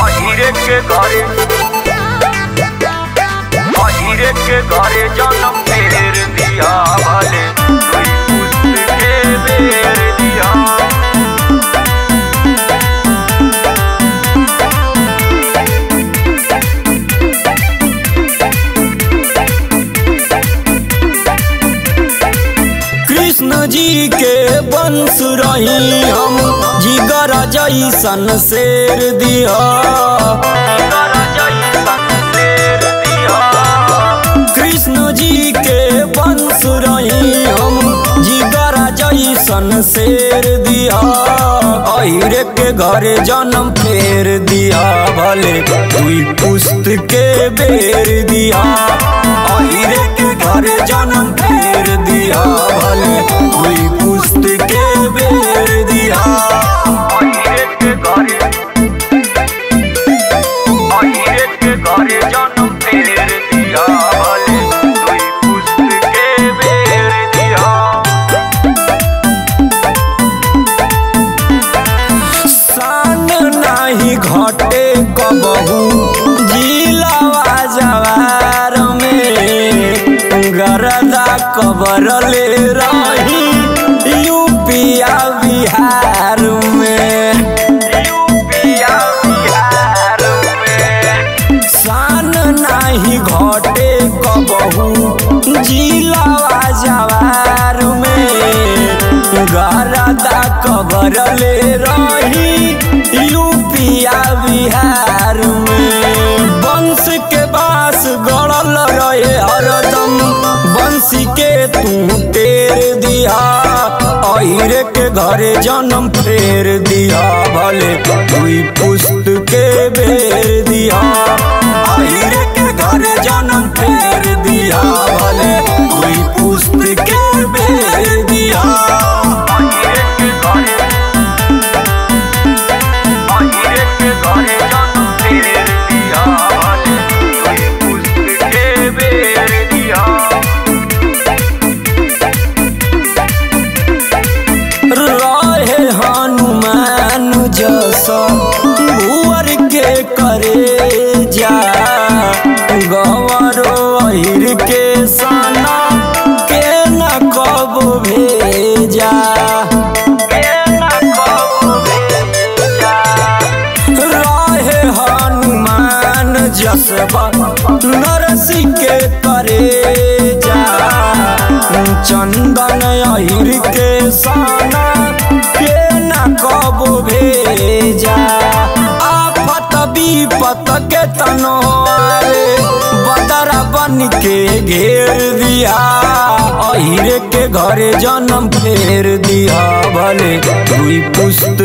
अहिरे के घरे जन्म फेर दिया भले दुई पुस्त के बेर दिया। कृष्ण जी के वंश रही हम जिगर जैसन शेर दिया। कृष्ण जी के वंश रही हम जिगर जैसन शेर दिया। अहिरे के घरे जन्म फेर दिया भले दुई पुस्त के बेर दिया। अहिरे के घरे जन्म फेर दिया भले दुई पुस्त के बेर दिया। अहिरे के घरे जन्म फेर दिया भले दुई पुस्त के बेर दिया। शान नाही घटे कबहू जिलावा जवार में गरदा कबर ले रही यूपिया बिहार में। शान नाही घटे कबहू जिलावा जवार में गरदा कबर ले रही यूपिया बिहार में। वंश के बास गड़ल रहे हरदम बंसी के तू टेर दिया। अहिरे के घरे जन्म फेर दिया भले दुई पुस्त के बेर दिया। अहिरे के घरे जन्म फेर दिया भले दुई पुस्त के बेर दिया। अहिरे के घरे जन्म फेर दिया भले दुई पुस्त के बेर दिया। रहे हनुमान जैसा भुवर के करे जा। गंवरो अहिर के सना के न कब भेजा। रहे हनुमान जसबा नरसी के करे जा। चंदन अहिर के सना के न कब भेजा। आफत विपत के तनो आवे बदरा बन के घेर दिया। अहिरे के घरे जन्म फेर दिया भले दुई पुस्त